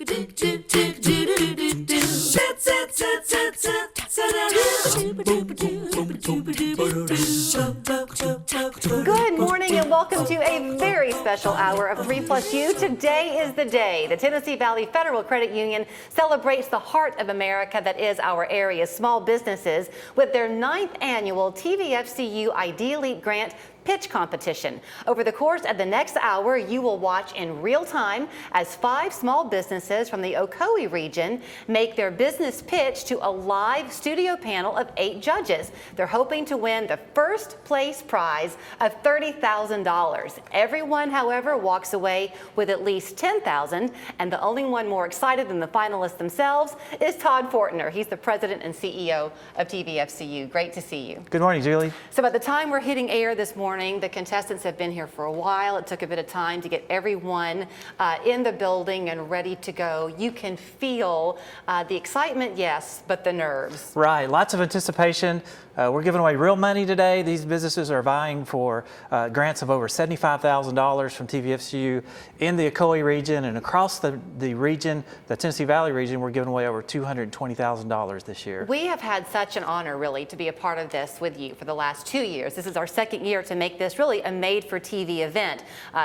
Good morning and welcome to a very special hour of 3+U. Today is the day the Tennessee Valley Federal Credit Union celebrates the heart of America that is our area's small businesses with their 9th annual TVFCU ID Elite Grant pitch competition. Over the course of the next hour, you will watch in real time as 5 small businesses from the Ocoee region make their business pitch to a live studio panel of 8 judges. They're hoping to win the first place prize of $30,000. Everyone, however, walks away with at least $10,000, and the only one more excited than the finalists themselves is Todd Fortner. He's the president and CEO of TVFCU. Great to see you. Good morning, Julie. So by the time we're hitting air this morning, the contestants have been here for a while. It took a bit of time to get everyone in the building and ready to go. You can feel the excitement, yes, but the nerves. Right, lots of anticipation. We're giving away real money today. These businesses are vying for grants of over $75,000 from TVFCU in the Ocoee region, and across the region, the Tennessee Valley region, we're giving away over $220,000 this year. We have had such an honor, really, to be a part of this with you for the last 2 years. This is our second year to make this really a made-for-TV event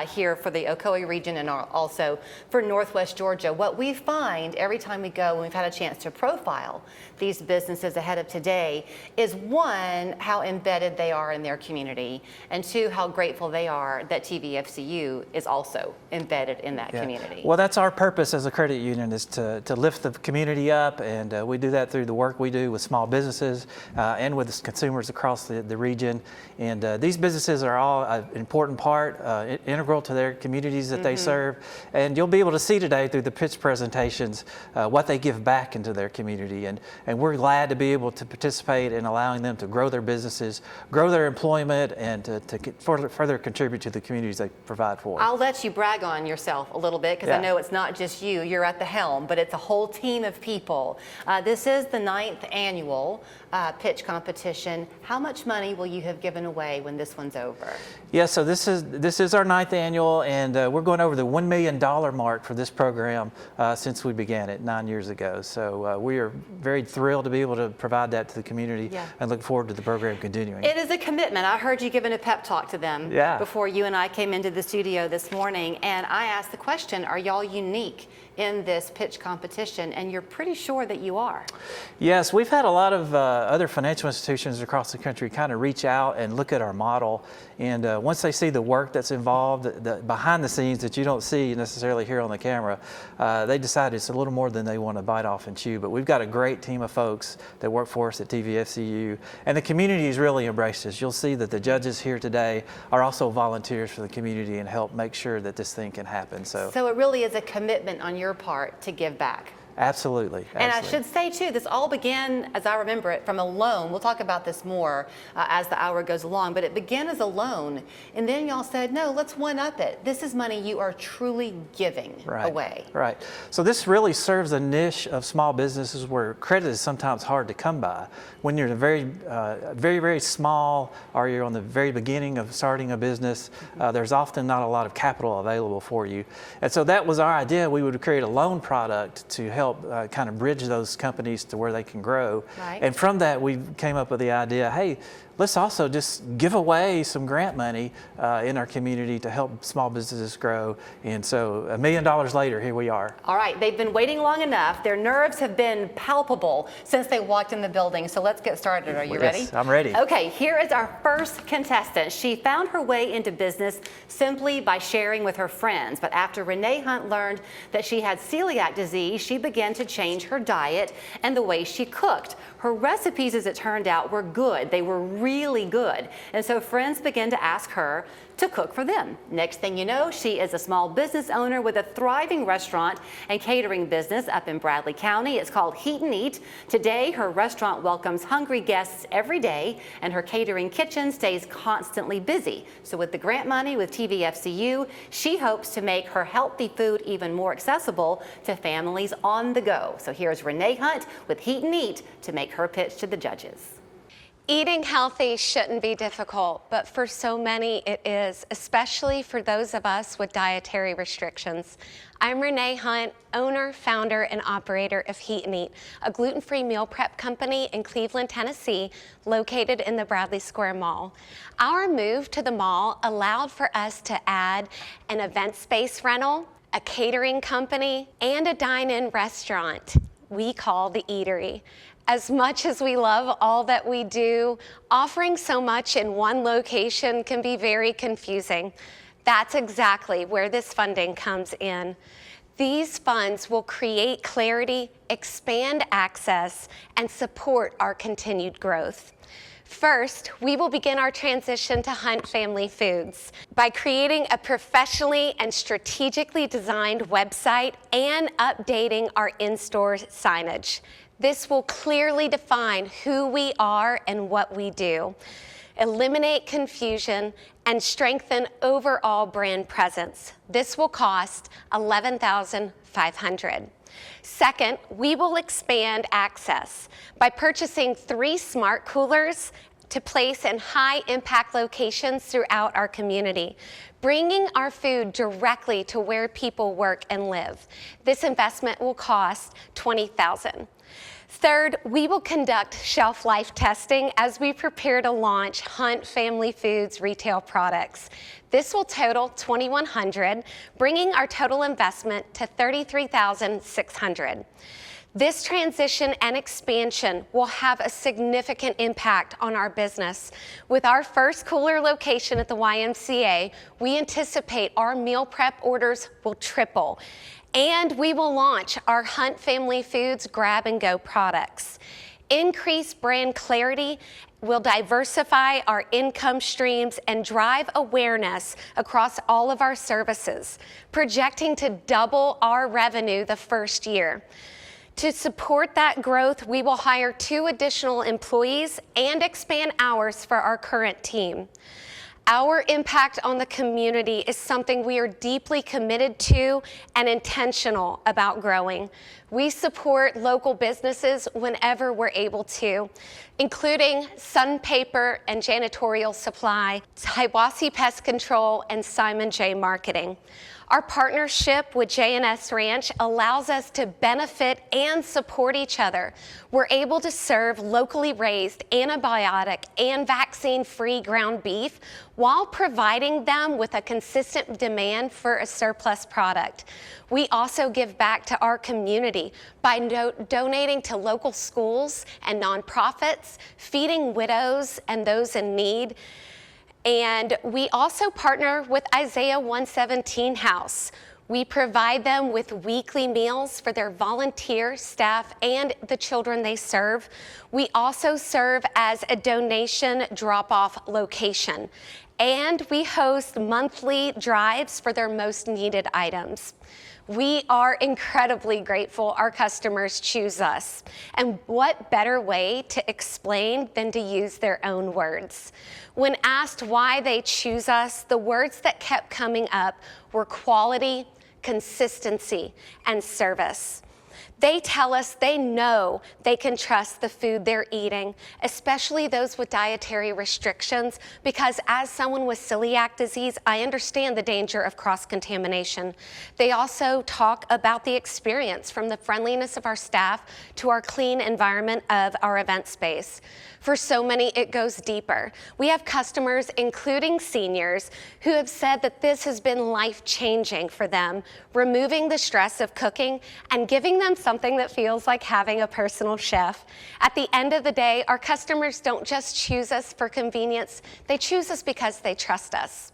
here for the Ocoee region and also for Northwest Georgia. What we find every time we go, and we've had a chance to profile these businesses ahead of today, is one, how embedded they are in their community, and 2, how grateful they are that TVFCU is also embedded in that community. Well, that's our purpose as a credit union, is to lift the community up, and we do that through the work we do with small businesses and with consumers across the region. And these businesses are all an important part, integral to their communities that they serve. And you'll be able to see today through the pitch presentations what they give back into their community. And we're glad to be able to participate in allowing them to grow their businesses, grow their employment, and to further contribute to the communities they provide for. I'll let you brag on yourself a little bit, because I know it's not just you. You're at the helm, but it's a whole team of people. This is the 9th annual pitch competition. How much money will you have given away when this one's over? Yeah, so this is our 9th annual, and we're going over the $1 million mark for this program since we began it 9 years ago. So we are very thrilled to be able to provide that to the community and look forward to the program continuing. It is a commitment. I heard you giving a pep talk to them before you and I came into the studio this morning, and I asked the question, are y'all unique in this pitch competition? And you're pretty sure that you are. Yes, we've had a lot of other financial institutions across the country kind of reach out and look at our model, and once they see the work that's involved, the behind the scenes that you don't see necessarily here on the camera, they decide it's a little more than they want to bite off and chew. But we've got a great team of folks that work for us at TVFCU, and the community has really embraced us. You'll see that the judges here today are also volunteers for the community and help make sure that this thing can happen. So it really is a commitment on your part to give back. Absolutely. And I should say, too, this all began, as I remember it, from a loan. We'll talk about this more as the hour goes along, but it began as a loan. And then y'all said, no, let's one-up it. This is money you are truly giving away. Right. So this really serves a niche of small businesses where credit is sometimes hard to come by. When you're very small, or you're on the very beginning of starting a business, there's often not a lot of capital available for you. And so that was our idea. We would create a loan product to help kind of bridge those companies to where they can grow. And from that, we came up with the idea, hey, let's also just give away some grant money in our community to help small businesses grow. And so $1 million later, here we are. All right, they've been waiting long enough. Their nerves have been palpable since they walked in the building. So let's get started. Are you ready? Yes, I'm ready. Okay, here is our first contestant. She found her way into business simply by sharing with her friends. But after Renee Hunt learned that she had celiac disease, she began to change her diet and the way she cooked. Her recipes, as it turned out, were good. They were really good. And so friends began to ask her to cook for them. Next thing you know, she is a small business owner with a thriving restaurant and catering business up in Bradley County. It's called Heat and Eat. Today, her restaurant welcomes hungry guests every day, and her catering kitchen stays constantly busy. So with the grant money with TVFCU, she hopes to make her healthy food even more accessible to families on the go. So here's Renee Hunt with Heat and Eat to make her pitch to the judges. Eating healthy shouldn't be difficult, but for so many it is, especially for those of us with dietary restrictions. I'm Renee Hunt, owner, founder, and operator of Heat and Eat, a gluten-free meal prep company in Cleveland, Tennessee, located in the Bradley Square Mall. Our move to the mall allowed for us to add an event space rental, a catering company, and a dine-in restaurant we call the Eatery. As much as we love all that we do, offering so much in one location can be very confusing. That's exactly where this funding comes in. These funds will create clarity, expand access, and support our continued growth. First, we will begin our transition to Hunt Family Foods by creating a professionally and strategically designed website and updating our in-store signage. This will clearly define who we are and what we do, eliminate confusion, and strengthen overall brand presence. This will cost $11,500. Second, we will expand access by purchasing 3 smart coolers to place in high-impact locations throughout our community, bringing our food directly to where people work and live. This investment will cost $20,000. Third, we will conduct shelf life testing as we prepare to launch Hunt Family Foods retail products. This will total $2,100, bringing our total investment to $33,600. This transition and expansion will have a significant impact on our business. With our first cooler location at the YMCA, we anticipate our meal prep orders will triple. And we will launch our Hunt Family Foods Grab and Go products. Increased brand clarity will diversify our income streams and drive awareness across all of our services, projecting to double our revenue the first year. To support that growth, we will hire 2 additional employees and expand hours for our current team. Our impact on the community is something we are deeply committed to and intentional about growing. We support local businesses whenever we're able to, including Sun Paper and Janitorial Supply, Hiwassee Pest Control, and Simon J. Marketing. Our partnership with J&S Ranch allows us to benefit and support each other. We're able to serve locally raised, antibiotic, and vaccine-free ground beef while providing them with a consistent demand for a surplus product. We also give back to our community by donating to local schools and nonprofits, feeding widows and those in need. And we also partner with Isaiah 117 House. We provide them with weekly meals for their volunteer staff and the children they serve. We also serve as a donation drop-off location. And we host monthly drives for their most needed items. We are incredibly grateful our customers choose us. And what better way to explain than to use their own words? When asked why they choose us, the words that kept coming up were quality, consistency, and service. They tell us they know they can trust the food they're eating, especially those with dietary restrictions, because as someone with celiac disease, I understand the danger of cross-contamination. They also talk about the experience, from the friendliness of our staff to our clean environment of our event space. For so many, it goes deeper. We have customers, including seniors, who have said that this has been life-changing for them, removing the stress of cooking and giving them something that feels like having a personal chef. At the end of the day, our customers don't just choose us for convenience, they choose us because they trust us.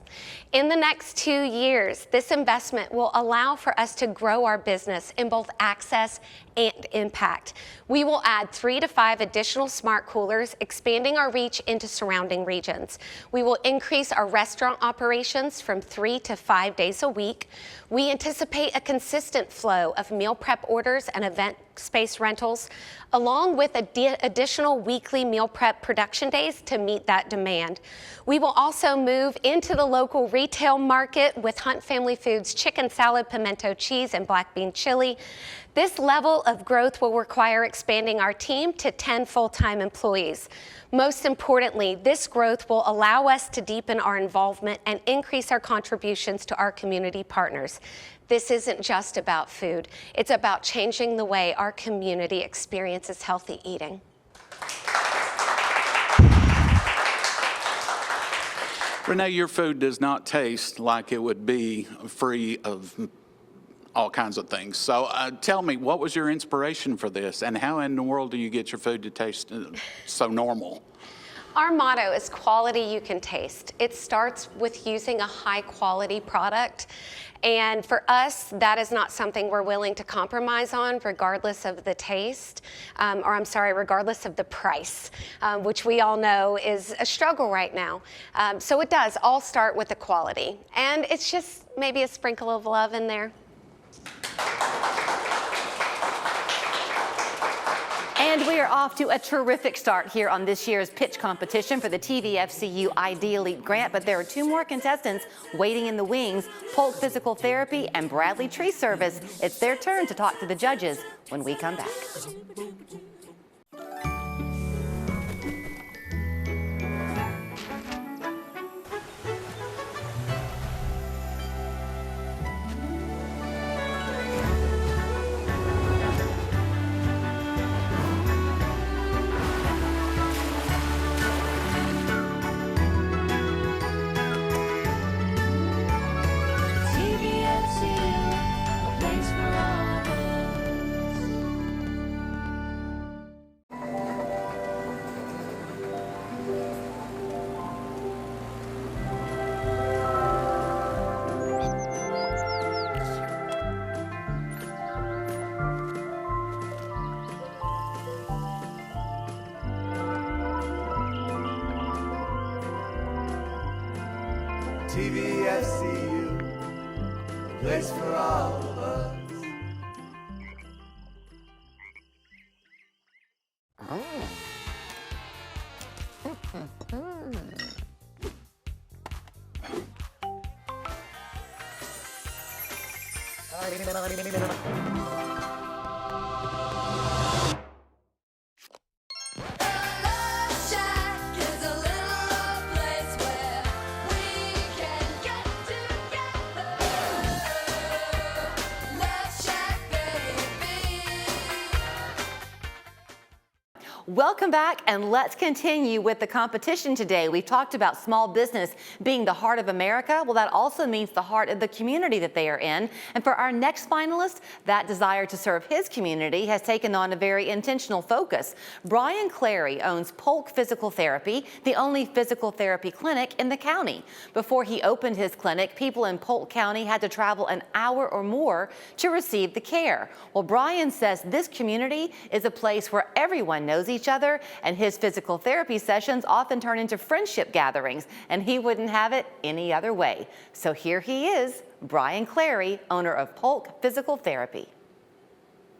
In the next 2 years, this investment will allow for us to grow our business in both access and impact. We will add 3 to 5 additional smart coolers, expanding our reach into surrounding regions. We will increase our restaurant operations from 3 to 5 days a week. We anticipate a consistent flow of meal prep orders and event space rentals, along with additional weekly meal prep production days to meet that demand. We will also move into the local retail market with Hunt Family Foods chicken salad, pimento cheese, and black bean chili. This level of growth will require expanding our team to 10 full-time employees. Most importantly, this growth will allow us to deepen our involvement and increase our contributions to our community partners. This isn't just about food. It's about changing the way our community experiences healthy eating. Renee, your food does not taste like it would be free of all kinds of things. So tell me, what was your inspiration for this, and how in the world do you get your food to taste so normal? Our motto is quality you can taste. It starts with using a high quality product. And for us, that is not something we're willing to compromise on, regardless of the taste, regardless of the price, which we all know is a struggle right now. So it does all start with the quality. And it's just maybe a sprinkle of love in there. And we are off to a terrific start here on this year's pitch competition for the TVFCU ID Elite Grant, but there are two more contestants waiting in the wings, Polk Physical Therapy and Bradley Tree Service. It's their turn to talk to the judges when we come back. TVFCU, a place for all of us. Welcome back, and let's continue with the competition today. We've talked about small business being the heart of America. Well, that also means the heart of the community that they are in. And for our next finalist, that desire to serve his community has taken on a very intentional focus. Brian Clary owns Polk Physical Therapy, the only physical therapy clinic in the county. Before he opened his clinic, people in Polk County had to travel an hour or more to receive the care. Well, Brian says this community is a place where everyone knows each other, and his physical therapy sessions often turn into friendship gatherings, and he wouldn't have it any other way. So here he is, Brian Clary, owner of Polk Physical Therapy.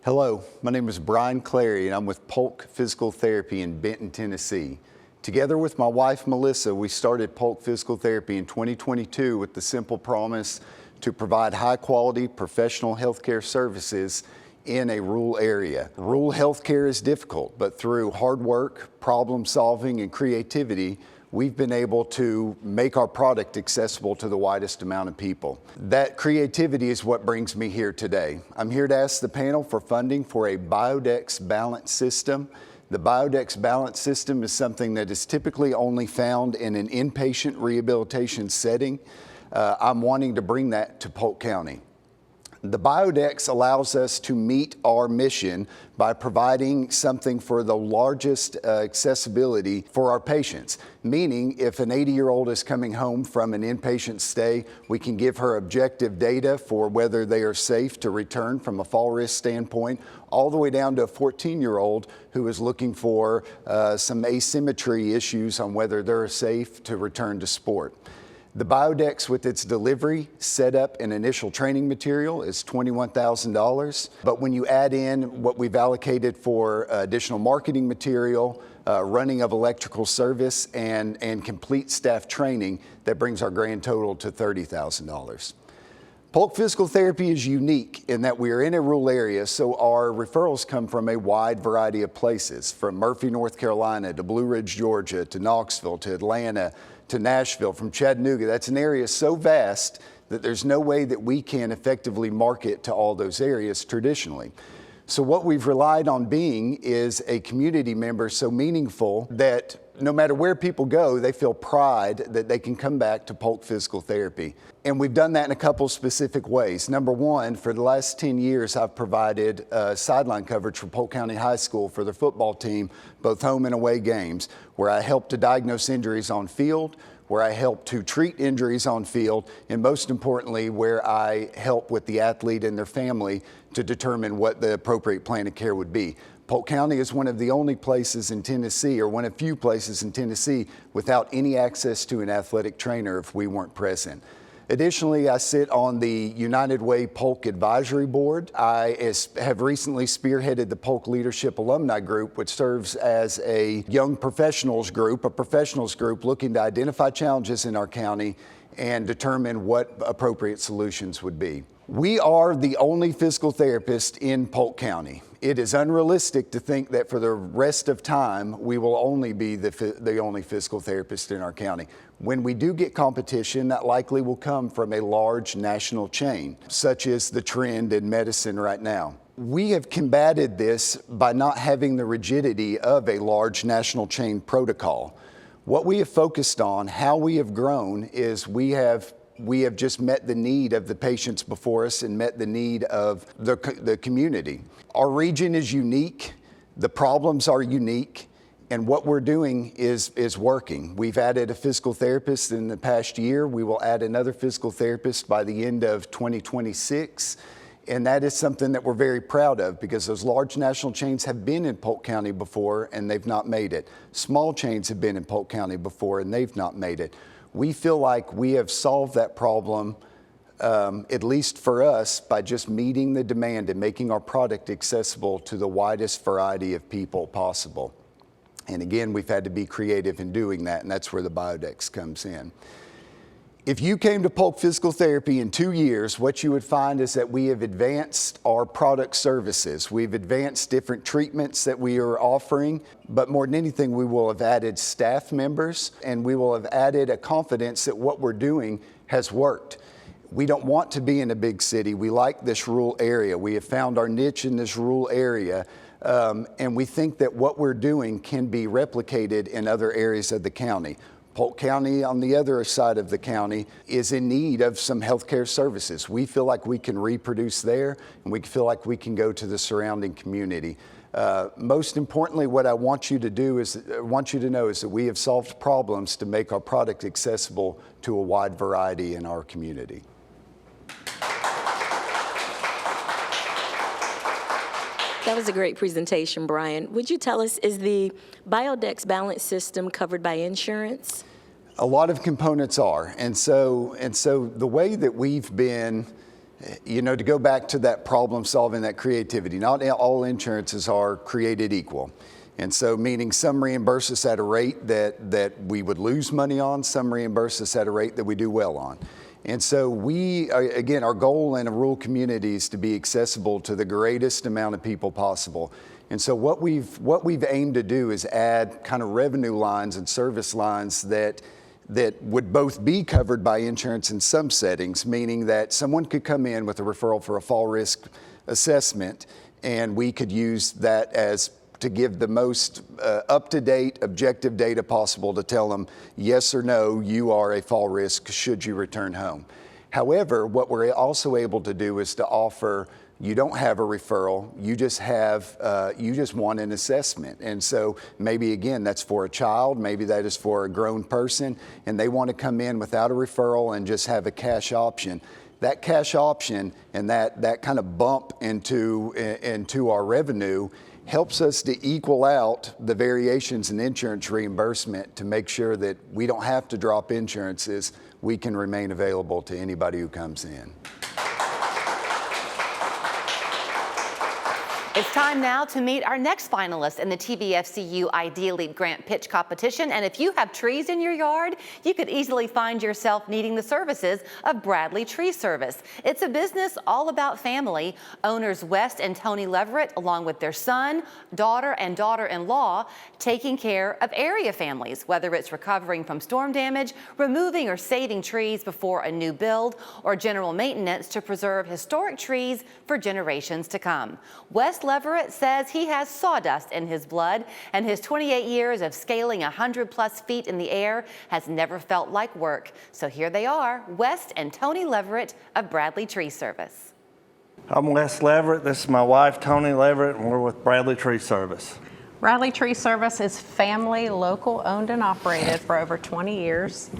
Hello, my name is Brian Clary, and I'm with Polk Physical Therapy in Benton, Tennessee. Together with my wife, Melissa, we started Polk Physical Therapy in 2022 with the simple promise to provide high-quality professional healthcare services in a rural area. Rural healthcare is difficult, but through hard work, problem solving, and creativity, we've been able to make our product accessible to the widest amount of people. That creativity is what brings me here today. I'm here to ask the panel for funding for a Biodex balance system. The Biodex balance system is something that is typically only found in an inpatient rehabilitation setting. I'm wanting to bring that to Polk County. The Biodex allows us to meet our mission by providing something for the largest accessibility for our patients. Meaning, if an 80-year-old is coming home from an inpatient stay, we can give her objective data for whether they are safe to return from a fall risk standpoint, all the way down to a 14-year-old who is looking for some asymmetry issues on whether they're safe to return to sport. The Biodex with its delivery, setup, and initial training material is $21,000. But when you add in what we've allocated for additional marketing material, running of electrical service, and complete staff training, that brings our grand total to $30,000. Polk Physical Therapy is unique in that we are in a rural area, so our referrals come from a wide variety of places, from Murphy, North Carolina, to Blue Ridge, Georgia, to Knoxville, to Atlanta, to Nashville, from Chattanooga. That's an area so vast that there's no way that we can effectively market to all those areas traditionally. So what we've relied on being is a community member so meaningful that no matter where people go, they feel pride that they can come back to Polk Physical Therapy. And we've done that in a couple specific ways. Number one, for the last 10 years, I've provided sideline coverage for Polk County High School for their football team, both home and away games, where I help to diagnose injuries on field, where I help to treat injuries on field, and most importantly, where I help with the athlete and their family to determine what the appropriate plan of care would be. Polk County is one of the only places in Tennessee, or one of few places in Tennessee, without any access to an athletic trainer if we weren't present. Additionally, I sit on the United Way Polk Advisory Board. I have recently spearheaded the Polk Leadership Alumni Group, which serves as a young professionals group, looking to identify challenges in our county and determine what appropriate solutions would be. We are the only physical therapist in Polk County. It is unrealistic to think that for the rest of time, we will only be the only physical therapist in our county. When we do get competition, that likely will come from a large national chain, such as the trend in medicine right now. We have combated this by not having the rigidity of a large national chain protocol. What we have focused on, how we have grown, is we have just met the need of the patients before us and met the need of the community. Our region is unique, the problems are unique, and what we're doing is working. We've added a physical therapist in the past year. We will add another physical therapist by the end of 2026. And that is something that we're very proud of, because those large national chains have been in Polk County before and they've not made it. Small chains have been in Polk County before and they've not made it. We feel like we have solved that problem, at least for us, by just meeting the demand and making our product accessible to the widest variety of people possible. And again, we've had to be creative in doing that, and that's where the Biodex comes in. If you came to Polk Physical Therapy in 2 years, what you would find is that we have advanced our product services. We've advanced different treatments that we are offering, but more than anything, we will have added staff members, and we will have added a confidence that what we're doing has worked. We don't want to be in a big city. We like this rural area. We have found our niche in this rural area, and we think that what we're doing can be replicated in other areas of the county. Polk County, on the other side of the county, is in need of some healthcare services. We feel like we can reproduce there, and we feel like we can go to the surrounding community. Most importantly, what I want you to know is that we have solved problems to make our product accessible to a wide variety in our community. That was a great presentation, Brian. Would you tell us, is the Biodex balance system covered by insurance? A lot of components are, and so the way that we've been, to go back to that problem solving, that creativity, not all insurances are created equal. And so meaning some reimburse us at a rate that we would lose money on, some reimburse us at a rate that we do well on. And so again, our goal in a rural community is to be accessible to the greatest amount of people possible. And so what we've aimed to do is add kind of revenue lines and service lines that would both be covered by insurance in some settings, meaning that someone could come in with a referral for a fall risk assessment, and we could use that as to give the most up-to-date objective data possible to tell them yes or no, you are a fall risk should you return home. However, what we're also able to do is to offer, you don't have a referral, you just want an assessment. And so maybe again, that's for a child, maybe that is for a grown person, and they want to come in without a referral and just have a cash option. that cash option and that kind of bump into our revenue helps us to equal out the variations in insurance reimbursement to make sure that we don't have to drop insurances. We can remain available to anybody who comes in. It's time now to meet our next finalist in the TVFCU Ideally Grant Pitch Competition. And if you have trees in your yard, you could easily find yourself needing the services of Bradley Tree Service. It's a business all about family. Owners West and Tony Leverett, along with their son, daughter, and daughter-in-law, taking care of area families, whether it's recovering from storm damage, removing or saving trees before a new build, or general maintenance to preserve historic trees for generations to come. West Leverett says he has sawdust in his blood, and his 28 years of scaling 100+ feet in the air has never felt like work. So here they are, West and Tony Leverett of Bradley Tree Service. I'm Wes Leverett. This is my wife, Tony Leverett, and we're with Bradley Tree Service. Bradley Tree Service is family, local owned and operated for over 20 years.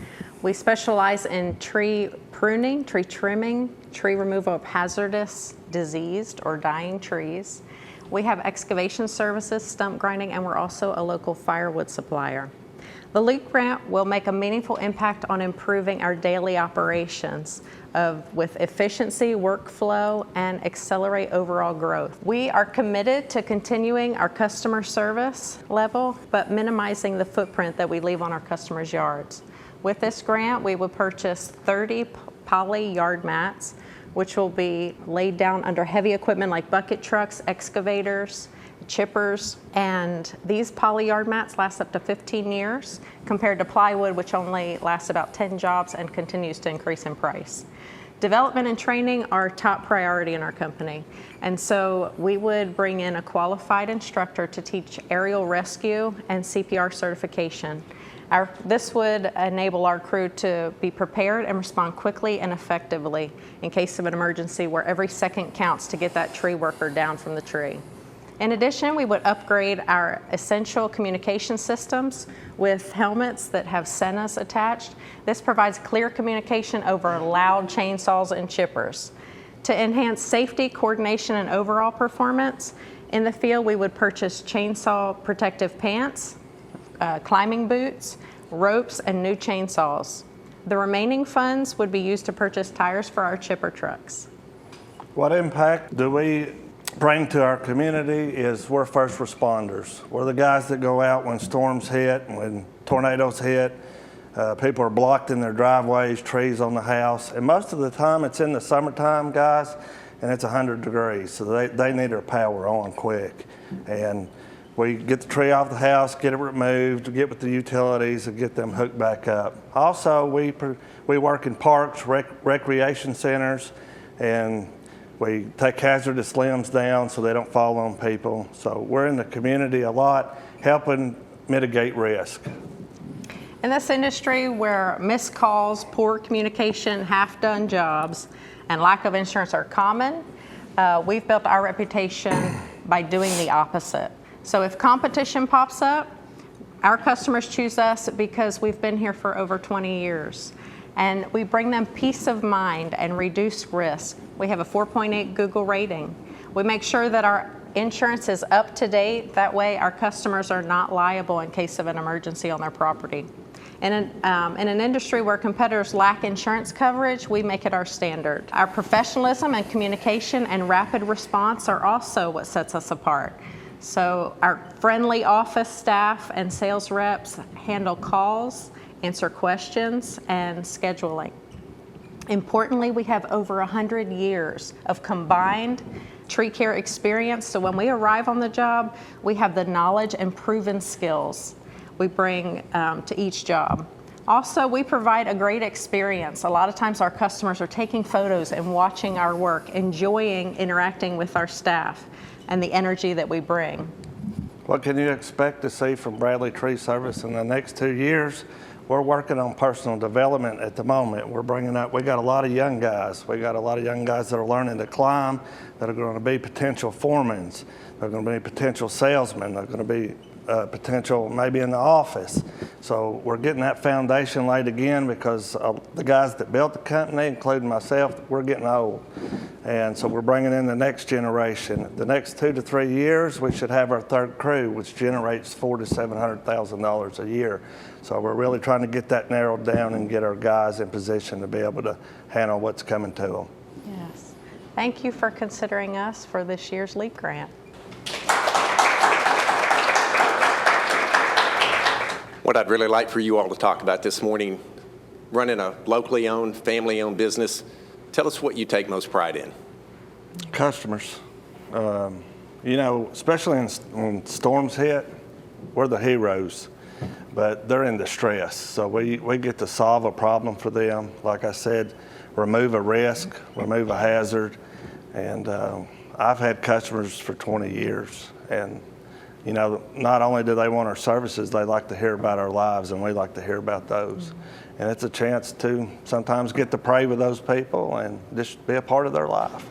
We specialize in tree pruning, tree trimming, tree removal of hazardous, diseased, or dying trees. We have excavation services, stump grinding, and we're also a local firewood supplier. The LEAP grant will make a meaningful impact on improving our daily operations with efficiency, workflow, and accelerate overall growth. We are committed to continuing our customer service level, but minimizing the footprint that we leave on our customers' yards. With this grant, we will purchase 30 poly yard mats, which will be laid down under heavy equipment like bucket trucks, excavators, chippers, and these poly yard mats last up to 15 years compared to plywood, which only lasts about 10 jobs and continues to increase in price. Development and training are top priority in our company, and so we would bring in a qualified instructor to teach aerial rescue and CPR certification. This would enable our crew to be prepared and respond quickly and effectively in case of an emergency, where every second counts to get that tree worker down from the tree. In addition, we would upgrade our essential communication systems with helmets that have Senas attached. This provides clear communication over loud chainsaws and chippers. To enhance safety, coordination, and overall performance in the field, we would purchase chainsaw protective pants, climbing boots, ropes, and new chainsaws. The remaining funds would be used to purchase tires for our chipper trucks. What impact do we bring to our community is we're first responders. We're the guys that go out when storms hit, when tornadoes hit. People are blocked in their driveways, trees on the house, and most of the time it's in the summertime, guys, and it's 100 degrees, so they need their power on quick. And we get the tree off the house, get it removed, get with the utilities, and get them hooked back up. Also, we work in parks, recreation centers, and we take hazardous limbs down so they don't fall on people. So we're in the community a lot, helping mitigate risk. In this industry where missed calls, poor communication, half-done jobs, and lack of insurance are common, we've built our reputation by doing the opposite. So if competition pops up, our customers choose us because we've been here for over 20 years. And we bring them peace of mind and reduced risk. We have a 4.8 Google rating. We make sure that our insurance is up to date. That way our customers are not liable in case of an emergency on their property. In an industry where competitors lack insurance coverage, we make it our standard. Our professionalism and communication and rapid response are also what sets us apart. So our friendly office staff and sales reps handle calls, answer questions, and scheduling. Importantly, we have over 100 years of combined tree care experience, so when we arrive on the job, we have the knowledge and proven skills we bring to each job. Also, we provide a great experience. A lot of times our customers are taking photos and watching our work, enjoying interacting with our staff and the energy that we bring. What can you expect to see from Bradley Tree Service in the next 2 years? We're working on personal development at the moment. We got a lot of young guys. We got a lot of young guys that are learning to climb, that are going to be potential foremans. They're going to be potential salesmen. They're going to be potential maybe in the office. So we're getting that foundation laid again because the guys that built the company, including myself, we're getting old. And so we're bringing in the next generation. The next 2 to 3 years, we should have our third crew, which generates $400,000 to $700,000 a year. So we're really trying to get that narrowed down and get our guys in position to be able to handle what's coming to them. Yes. Thank you for considering us for this year's LEAP grant. What I'd really like for you all to talk about this morning, running a locally owned, family-owned business, tell us what you take most pride in. Customers. You know, especially when storms hit, we're the heroes, but they're in distress. So we get to solve a problem for them. Like I said, remove a risk, remove a hazard. And I've had customers for 20 years. And, you know, not only do they want our services, they like to hear about our lives, and we like to hear about those. And it's a chance to sometimes get to pray with those people and just be a part of their life.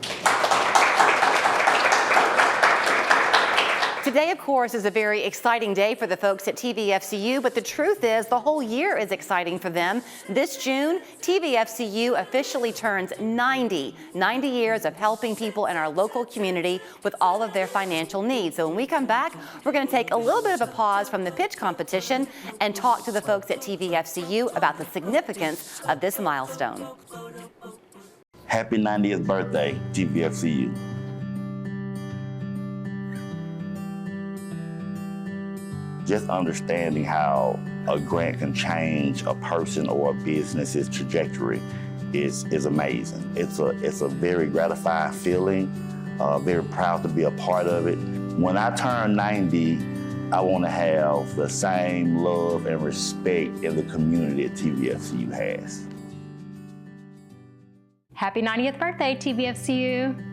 Today, of course, is a very exciting day for the folks at TVFCU, but the truth is the whole year is exciting for them. This June, TVFCU officially turns 90 years of helping people in our local community with all of their financial needs. So when we come back, we're going to take a little bit of a pause from the pitch competition and talk to the folks at TVFCU about the significance of this milestone. Happy 90th birthday, TVFCU. Just understanding how a grant can change a person or a business's trajectory is amazing. It's a very gratifying feeling, very proud to be a part of it. When I turn 90, I want to have the same love and respect in the community that TVFCU has. Happy 90th birthday, TVFCU.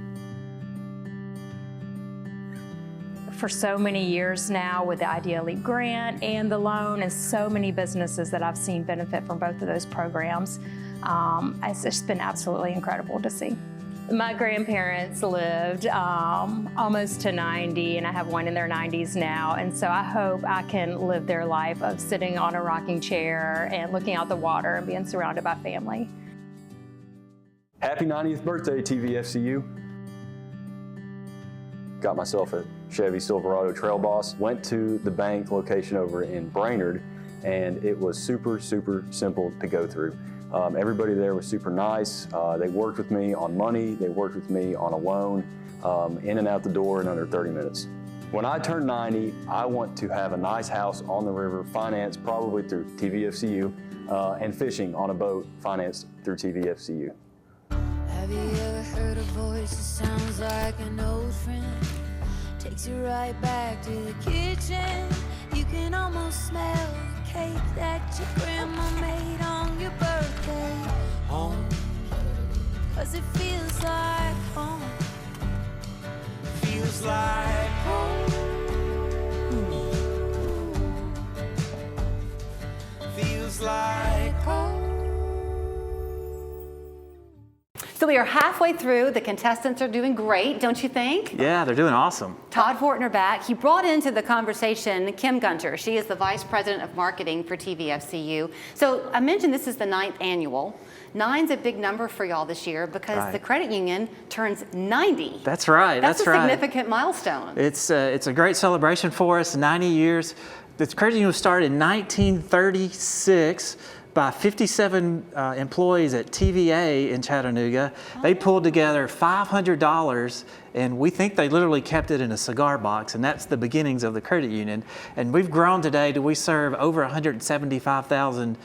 For so many years now with the Idea Leap grant and the loan, and so many businesses that I've seen benefit from both of those programs. It's just been absolutely incredible to see. My grandparents lived almost to 90, and I have one in their 90s now, and so I hope I can live their life of sitting on a rocking chair and looking out the water and being surrounded by family. Happy 90th birthday, TVFCU. Got myself a Chevy Silverado Trail Boss. Went to the bank location over in Brainerd, and it was super simple to go through. Everybody there was super nice. They worked with me on money. They worked with me on a loan, in and out the door in under 30 minutes. When I turn 90, I want to have a nice house on the river, financed probably through TVFCU, and fishing on a boat, financed through TVFCU. Have you ever heard a voice that sounds like an old friend? Takes you right back to the kitchen. You can almost smell the cake that your grandma made on your birthday. Home, 'cause it feels like home. Feels like home. Feels like home. So we are halfway through. The contestants are doing great, don't you think? Yeah, they're doing awesome. Todd Fortner back. He brought into the conversation Kim Gunter. She is the Vice President of Marketing for TVFCU. So I mentioned this is the 9th annual. 9's a big number for y'all this year because the credit union turns 90. That's right. That's a significant milestone. It's a great celebration for us. 90 years. The credit union was started in 1936. By 57 employees at TVA in Chattanooga. They pulled together $500, and we think they literally kept it in a cigar box, and that's the beginnings of the credit union. And we've grown today to we serve over 175,000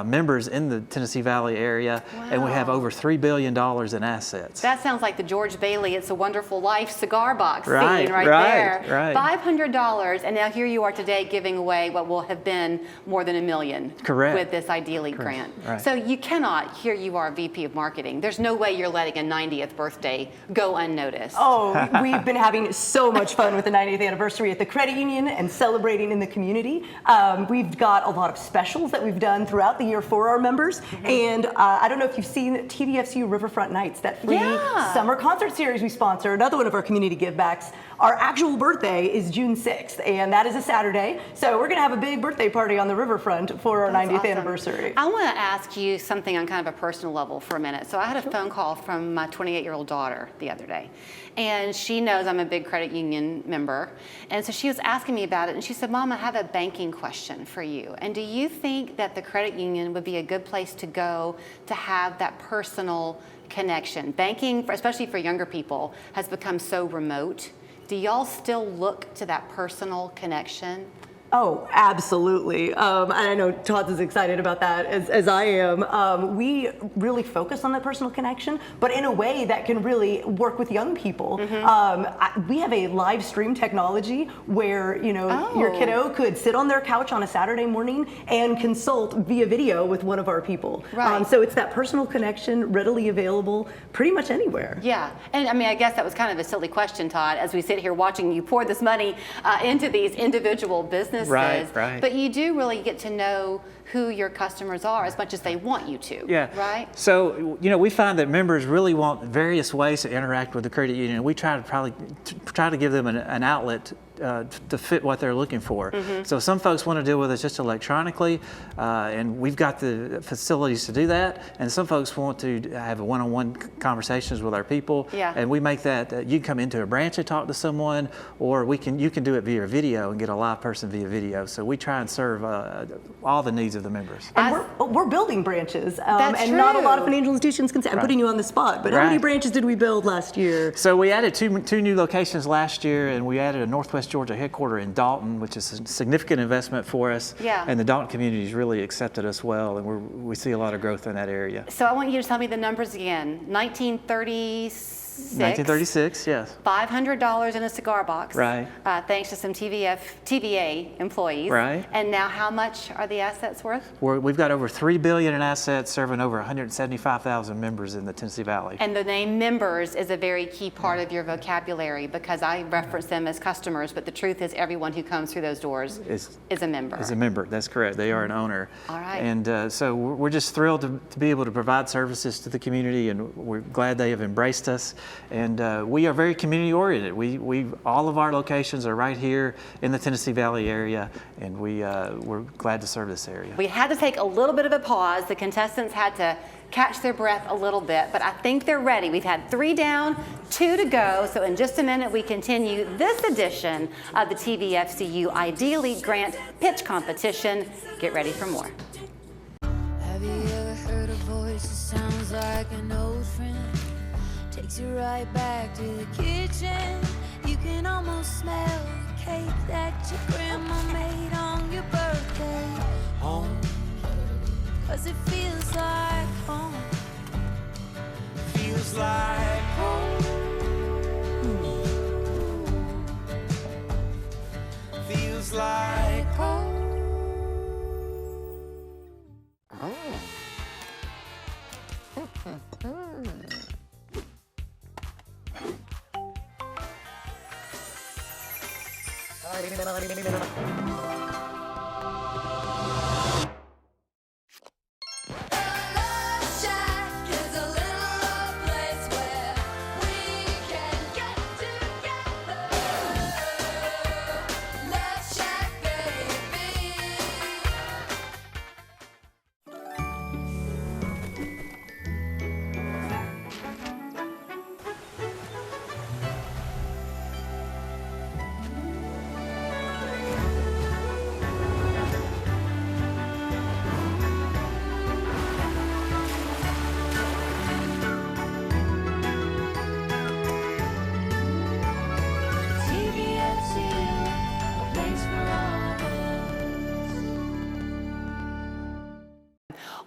members in the Tennessee Valley area, and we have over $3 billion in assets. That sounds like the George Bailey It's a Wonderful Life cigar box scene right there. Right. $500, and now here you are today giving away what will have been more than $1 million. Correct. With this Idea Leap grant. Right. So you cannot, here you are VP of Marketing, there's no way you're letting a 90th birthday go unnoticed. Oh, we've been having so much fun with the 90th anniversary at the credit union and celebrating in the community. We've got a lot of specials that we've done throughout the year for our members. And I don't know if you've seen TVFCU Riverfront Nights, that free summer concert series we sponsor, another one of our community givebacks. Our actual birthday is June 6th, and that is a Saturday. So we're going to have a big birthday party on the riverfront for our 90th anniversary. I want to ask you something on kind of a personal level for a minute. So I had a phone call from my 28-year-old daughter the other day, and she knows I'm a big credit union member. And so she was asking me about it, and she said, Mom, I have a banking question for you. And do you think that the credit union would be a good place to go to have that personal connection? Banking, especially for younger people, has become so remote. Do y'all still look to that personal connection? Oh, absolutely. And I know Todd's as excited about that as I am. We really focus on that personal connection, but in a way that can really work with young people. We have a live stream technology where, you know, your kiddo could sit on their couch on a Saturday morning and consult via video with one of our people. Right. So it's that personal connection readily available pretty much anywhere. Yeah, and I mean, I guess that was kind of a silly question, Todd, as we sit here watching you pour this money into these individual businesses. Right. But you do really get to know who your customers are as much as they want you to. Yeah. Right? So, you know, we find that members really want various ways to interact with the credit union. We try to give them an outlet to fit what they're looking for. So some folks want to deal with us just electronically, and we've got the facilities to do that. And some folks want to have a one-on-one conversations with our people. Yeah. And we make that, you can come into a branch and talk to someone, or you can do it via video and get a live person via video. So we try and serve all the needs of the members. And we're building branches, That's and not a lot of true. financial institutions can say, I'm putting you on the spot, but how many branches did we build last year? So we added two new locations last year, and we added a Northwest Georgia headquarter in Dalton, which is a significant investment for us. Yeah. And the Dalton community has really accepted us well, and we see a lot of growth in that area. So I want you to tell me the numbers again. 1936, yes. $500 in a cigar box. Right. Thanks to some TVA employees. Right. And now how much are the assets worth? We've got over $3 billion in assets, serving over 175,000 members in the Tennessee Valley. And the name members is a very key part of your vocabulary, because I reference them as customers, but the truth is everyone who comes through those doors is a member. Is a member, that's correct. They are an owner. All right. And so we're just thrilled to be able to provide services to the community, and we're glad they have embraced us. And we are very community oriented. All of our locations are right here in the Tennessee Valley area, and we're glad to serve this area. We had to take a little bit of a pause. The contestants had to catch their breath a little bit, but I think they're ready. We've had 3 down, 2 to go. So in just a minute, we continue this edition of the TVFCU Ideally Grant Pitch Competition. Get ready for more. Have you ever heard a voice that sounds like an old friend? Takes you right back to the kitchen. You can almost smell the cake that your grandma made on your birthday. Home, 'cause it feels like home. Feels like home. Feels like home.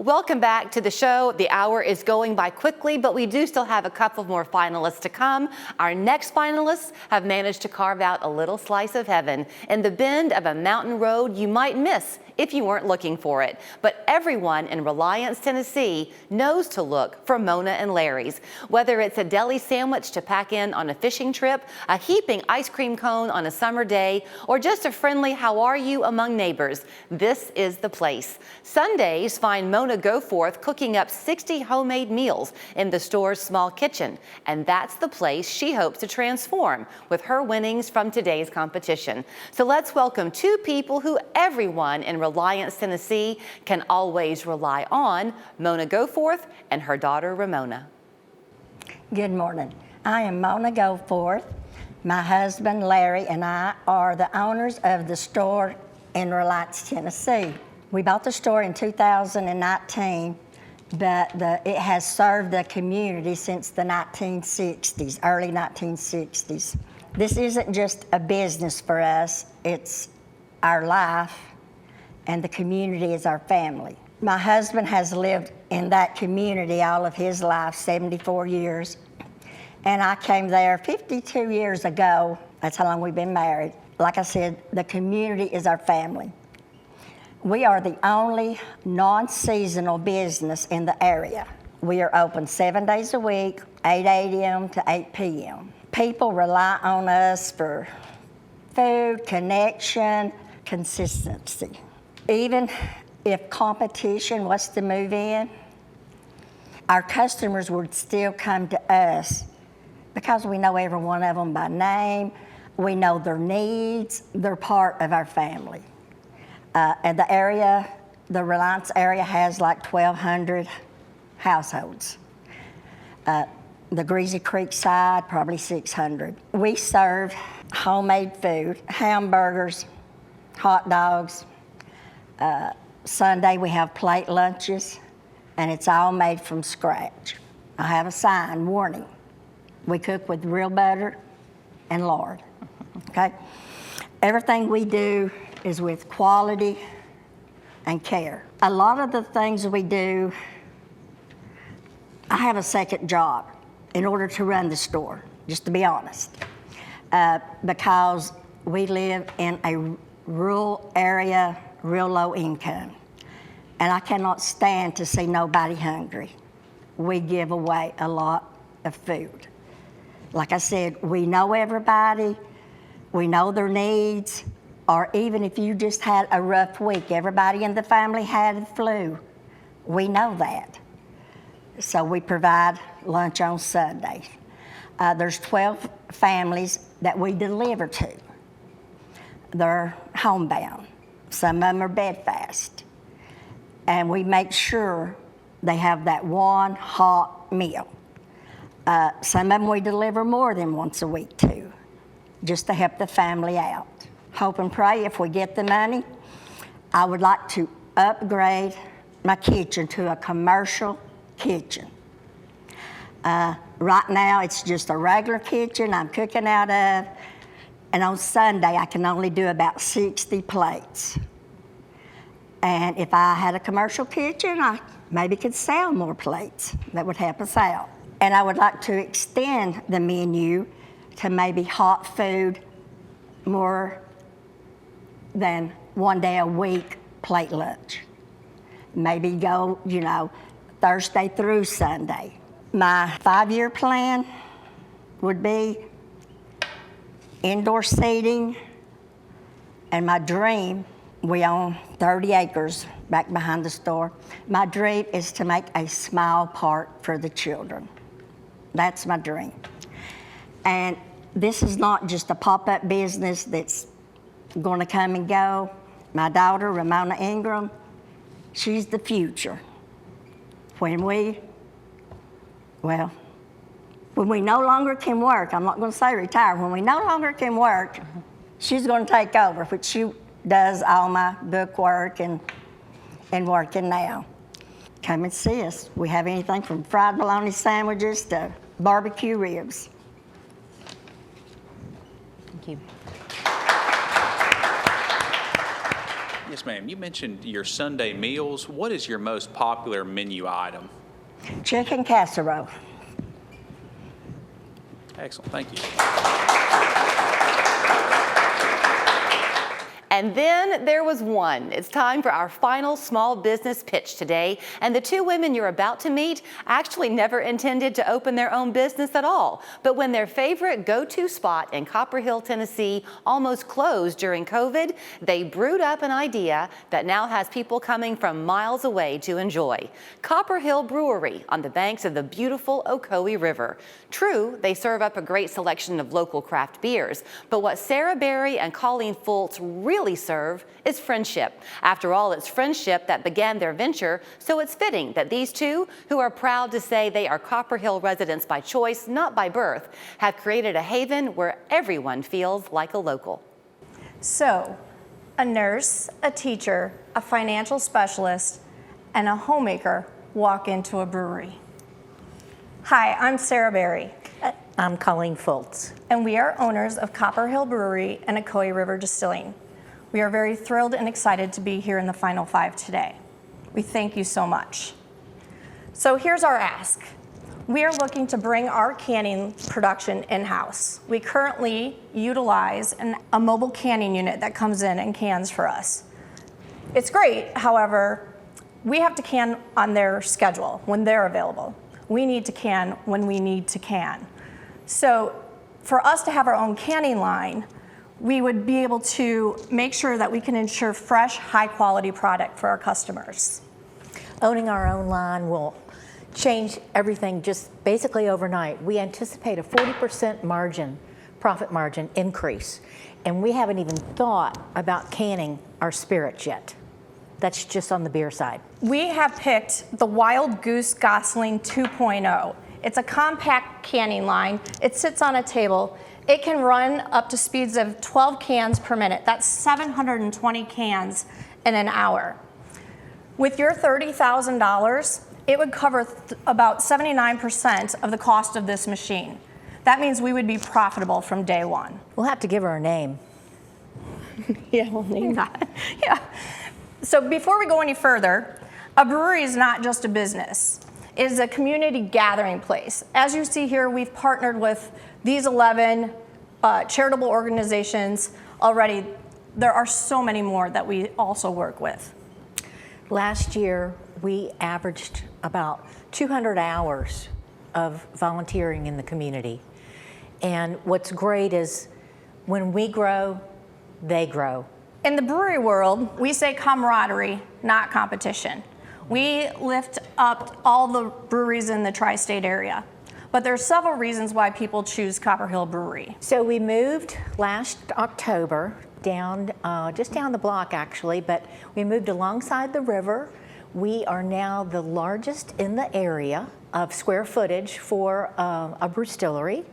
Welcome back to the show. The hour is going by quickly, but we do still have a couple more finalists to come. Our next finalists have managed to carve out a little slice of heaven in the bend of a mountain road you might miss if you weren't looking for it. But everyone in Reliance, Tennessee knows to look for Mona and Larry's. Whether it's a deli sandwich to pack in on a fishing trip, a heaping ice cream cone on a summer day, or just a friendly how are you among neighbors, this is the place. Sundays find Mona Goforth cooking up 60 homemade meals in the store's small kitchen. And that's the place she hopes to transform with her winnings from today's competition. So let's welcome two people who everyone in Reliance, Tennessee can always rely on, Mona Goforth and her daughter Ramona. Good morning. I am Mona Goforth. My husband Larry and I are the owners of the store in Reliance, Tennessee. We bought the store in 2019, but it has served the community since the 1960s, early 1960s. This isn't just a business for us, it's our life, and the community is our family. My husband has lived in that community all of his life, 74 years, and I came there 52 years ago. That's how long we've been married. Like I said, the community is our family. We are the only non-seasonal business in the area. We are open 7 days a week, 8 a.m. to 8 p.m. People rely on us for food, connection, consistency. Even if competition was to move in, our customers would still come to us because we know every one of them by name, we know their needs, they're part of our family. And the Reliance area has like 1,200 households. The Greasy Creek side, probably 600. We serve homemade food, hamburgers, hot dogs. Sunday we have plate lunches, and it's all made from scratch. I have a sign, warning, we cook with real butter and lard, okay? Everything we do is with quality and care. A lot of the things we do, I have a second job in order to run the store, just to be honest, because we live in a rural area, real low income, and I cannot stand to see nobody hungry. We give away a lot of food. Like I said, we know everybody, we know their needs, or even if you just had a rough week, everybody in the family had the flu, we know that. So we provide lunch on Sunday. There's 12 families that we deliver to. They're homebound. Some of them are bedfast. And we make sure they have that one hot meal. Some of them we deliver more than once a week to, just to help the family out. Hope and pray if we get the money, I would like to upgrade my kitchen to a commercial kitchen. Right now it's just a regular kitchen I'm cooking out of, and on Sunday I can only do about 60 plates. And if I had a commercial kitchen, I maybe could sell more plates. That would help us out. And I would like to extend the menu to maybe hot food more than 1 day a week plate lunch. Maybe go, Thursday through Sunday. My 5-year plan would be indoor seating, and my dream, we own 30 acres back behind the store. My dream is to make a small park for the children. That's my dream. And this is not just a pop-up business that's going to come and go. My daughter, Ramona Ingram, she's the future. When we no longer can work, I'm not going to say retire, when we no longer can work, she's going to take over, which she does all my book work and working now. Come and see us. We have anything from fried bologna sandwiches to barbecue ribs. Thank you. Yes, ma'am. You mentioned your Sunday meals. What is your most popular menu item? Chicken casserole. Excellent. Thank you. And then there was one. It's time for our final small business pitch today. And the two women you're about to meet actually never intended to open their own business at all. But when their favorite go-to spot in Copper Hill, Tennessee almost closed during COVID, they brewed up an idea that now has people coming from miles away to enjoy. Copper Hill Brewery on the banks of the beautiful Ocoee River. True, they serve up a great selection of local craft beers, but what Sarah Berry and Colleen Fultz really serve is friendship. After all, it's friendship that began their venture, so it's fitting that these two, who are proud to say they are Copper Hill residents by choice, not by birth, have created a haven where everyone feels like a local. So, a nurse, a teacher, a financial specialist, and a homemaker walk into a brewery. Hi, I'm Sarah Berry. I'm Colleen Fultz. And we are owners of Copper Hill Brewery and Ocoee River Distilling. We are very thrilled and excited to be here in the Final Five today. We thank you so much. So here's our ask. We are looking to bring our canning production in-house. We currently utilize a mobile canning unit that comes in and cans for us. It's great, however, we have to can on their schedule when they're available. We need to can when we need to can. So for us to have our own canning line, we would be able to make sure that we can ensure fresh, high-quality product for our customers. Owning our own line will change everything just basically overnight. We anticipate a 40% profit margin increase, and we haven't even thought about canning our spirits yet. That's just on the beer side. We have picked the Wild Goose Gosling 2.0. It's a compact canning line. It sits on a table. It can run up to speeds of 12 cans per minute. That's 720 cans in an hour. With your $30,000, it would cover about 79% of the cost of this machine. That means we would be profitable from day one. We'll have to give her a name. Yeah, we'll name that. Yeah. So before we go any further, a brewery is not just a business. It is a community gathering place. As you see here, we've partnered with these 11 charitable organizations already. There are so many more that we also work with. Last year, we averaged about 200 hours of volunteering in the community. And what's great is when we grow, they grow. In the brewery world, we say camaraderie, not competition. We lift up all the breweries in the tri-state area. But there are several reasons why people choose Copper Hill Brewery. So we moved last October down, just down the block actually, but we moved alongside the river. We are now the largest in the area of square footage for a brewstillery.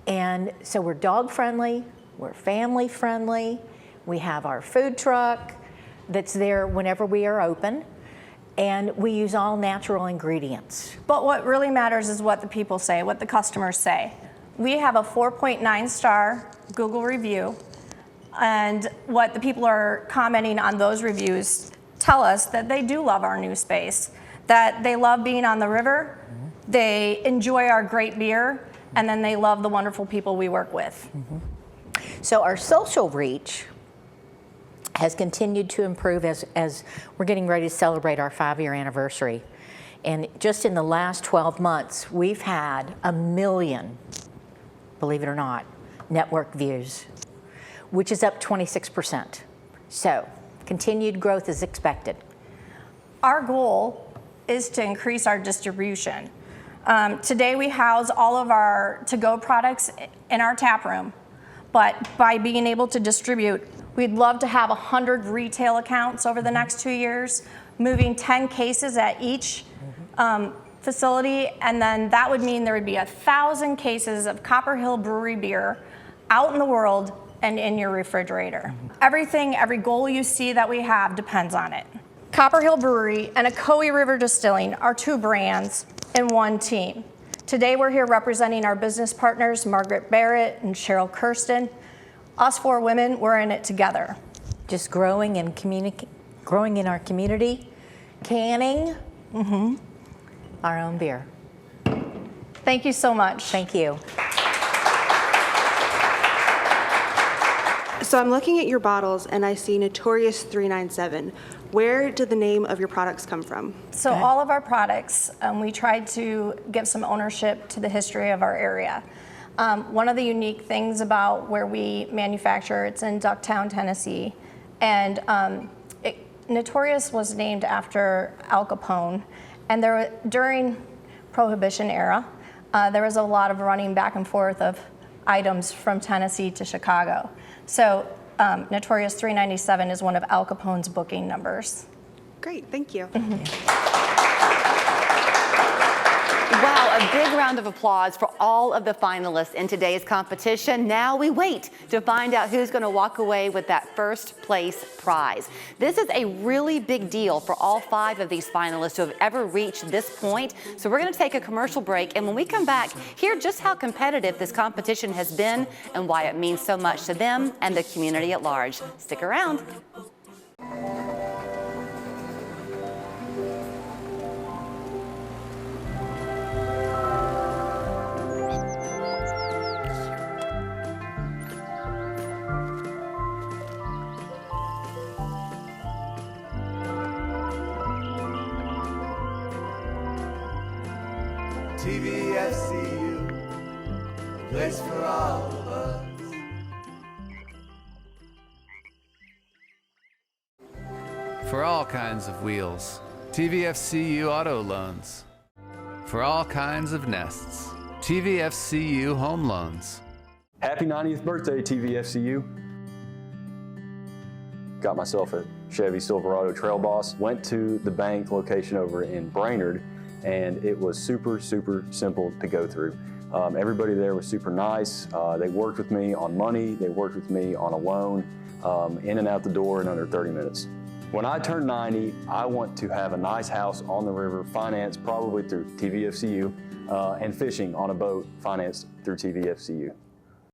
And so we're dog friendly, we're family friendly. We have our food truck that's there whenever we are open. And we use all natural ingredients. But what really matters is what the people say, what the customers say. We have a 4.9 star Google review, and what the people are commenting on those reviews tell us that they do love our new space, that they love being on the river, they enjoy our great beer, and then they love the wonderful people we work with. So our social reach has continued to improve as we're getting ready to celebrate our 5-year anniversary. And just in the last 12 months, we've had 1 million, believe it or not, network views, which is up 26%. So continued growth is expected. Our goal is to increase our distribution. Today we house all of our to-go products in our tap room, but by being able to distribute, we'd love to have 100 retail accounts over the next 2 years, moving 10 cases at each facility, and then that would mean there would be 1,000 cases of Copper Hill Brewery beer out in the world and in your refrigerator. Every goal you see that we have depends on it. Copper Hill Brewery and Ocoee River Distilling are 2 brands in one team. Today we're here representing our business partners, Margaret Barrett and Cheryl Kirsten. Us 4 women, we're in it together. Just growing and growing in our community, canning our own beer. Thank you so much. Thank you. So I'm looking at your bottles and I see Notorious 397. Where did the name of your products come from? So all of our products, we tried to give some ownership to the history of our area. One of the unique things about where we manufacture, it's in Ducktown, Tennessee, and Notorious was named after Al Capone, and during Prohibition era, there was a lot of running back and forth of items from Tennessee to Chicago. So Notorious 397 is one of Al Capone's booking numbers. Great, thank you. Wow, a big round of applause for all of the finalists in today's competition. Now we wait to find out who's going to walk away with that first place prize. This is a really big deal for all 5 of these finalists who have ever reached this point. So we're going to take a commercial break, and when we come back, hear just how competitive this competition has been and why it means so much to them and the community at large. Stick around. TVFCU, a place for all of us. For all kinds of wheels, TVFCU auto loans. For all kinds of nests, TVFCU home loans. Happy 90th birthday, TVFCU. Got myself a Chevy Silverado Trail Boss. Went to the bank location over in Brainerd, and it was super, super simple to go through. Everybody there was super nice. They worked with me on money. They worked with me on a loan, in and out the door in under 30 minutes. When I turn 90, I want to have a nice house on the river, financed probably through TVFCU, and fishing on a boat, financed through TVFCU.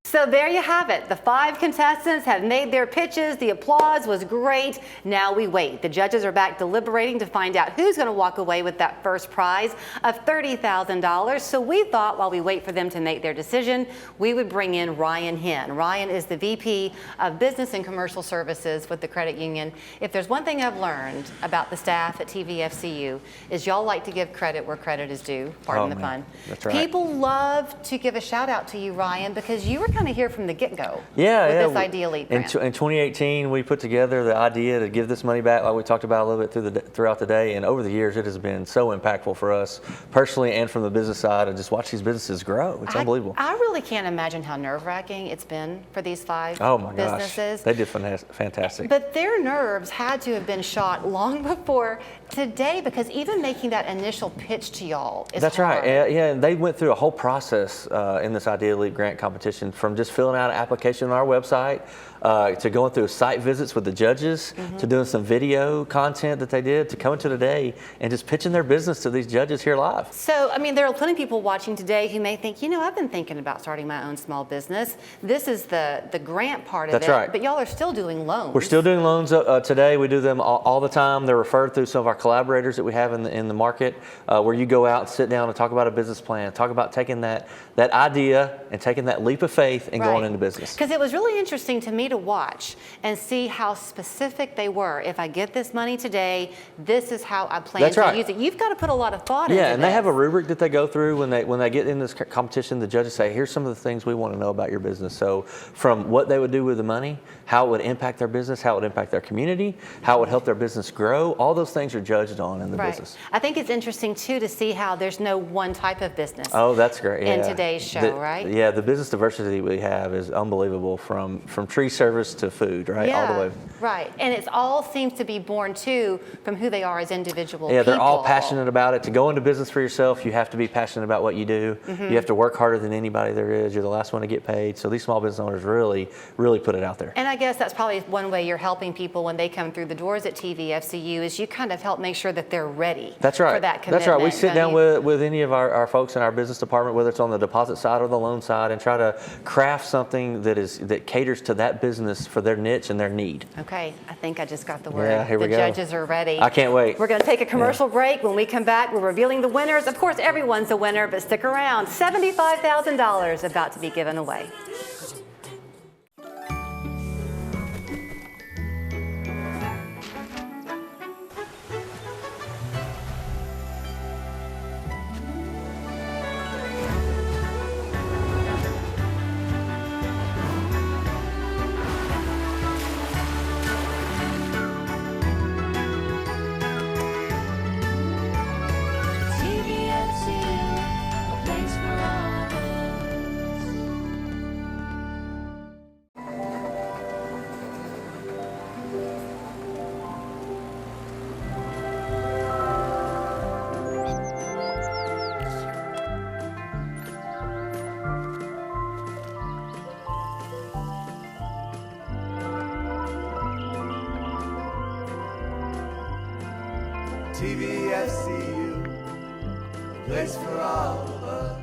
So there you have it. The 5 contestants have made their pitches. The applause was great. Now we wait. The judges are back deliberating to find out who's going to walk away with that first prize of $30,000. So we thought while we wait for them to make their decision, we would bring in Ryan Hinn. Ryan is the VP of Business and Commercial Services with the credit union. If there's one thing I've learned about the staff at TVFCU is y'all like to give credit where credit is due. Pardon the pun. That's right. People love to give a shout out to you, Ryan, because you were kind of here from the get-go with this Idea Leap grant. In 2018, we put together the idea to give this money back, like we talked about a little bit throughout the day, and over the years, it has been so impactful for us personally and from the business side, and just watch these businesses grow. It's unbelievable. I really can't imagine how nerve-wracking it's been for these 5 businesses. They did fantastic. But their nerves had to have been shot long before today, because even making that initial pitch to y'all is That's hard. right. Yeah, and they went through a whole process in this Idea Leap grant competition, from just filling out an application on our website, to going through site visits with the judges, to doing some video content that they did, to coming to today and just pitching their business to these judges here live. So, I mean, there are plenty of people watching today who may think, you know, I've been thinking about starting my own small business. This is the grant part of That's it, right. but y'all are still doing loans. We're still doing loans today. We do them all the time. They're referred through some of our collaborators that we have in the market, where you go out and sit down and talk about a business plan, talk about taking that idea and taking that leap of faith and going into business. Because it was really interesting to me to watch and see how specific they were. If I get this money today, this is how I plan to use it. You've got to put a lot of thought into Yeah, this. and they have a rubric that they go through when they get in this competition. The judges say, here's some of the things we want to know about your business. So from what they would do with the money, how it would impact their business, how it would impact their community, how it would help their business grow, all those things are judged on in the business. I think it's interesting too to see how there's no one type of business. Oh, that's great. In today's show, right? Yeah, the business diversity we have is unbelievable, from tree service to food, right? Yeah, all the way. Right. And it all seems to be born too from who they are as individual people. Yeah, they're all passionate about it. To go into business for yourself, you have to be passionate about what you do. You have to work harder than anybody there is. You're the last one to get paid. So these small business owners really, really put it out there. And I guess that's probably one way you're helping people when they come through the doors at TVFCU is you kind of help make sure that they're ready That's right. for that commitment. That's right. We sit down with any of our folks in our business department, whether it's on the deposit side or the loan side, and try to craft something that caters to that business for their niche and their need. Okay, I think I just got the word. Yeah, here we the go. judges are ready. I can't wait. We're going to take a commercial break. When we come back, we're revealing the winners. Of course, everyone's a winner, but stick around. $75,000 about to be given away. TVFCU, a place for all of TVFCU, a place for all of us.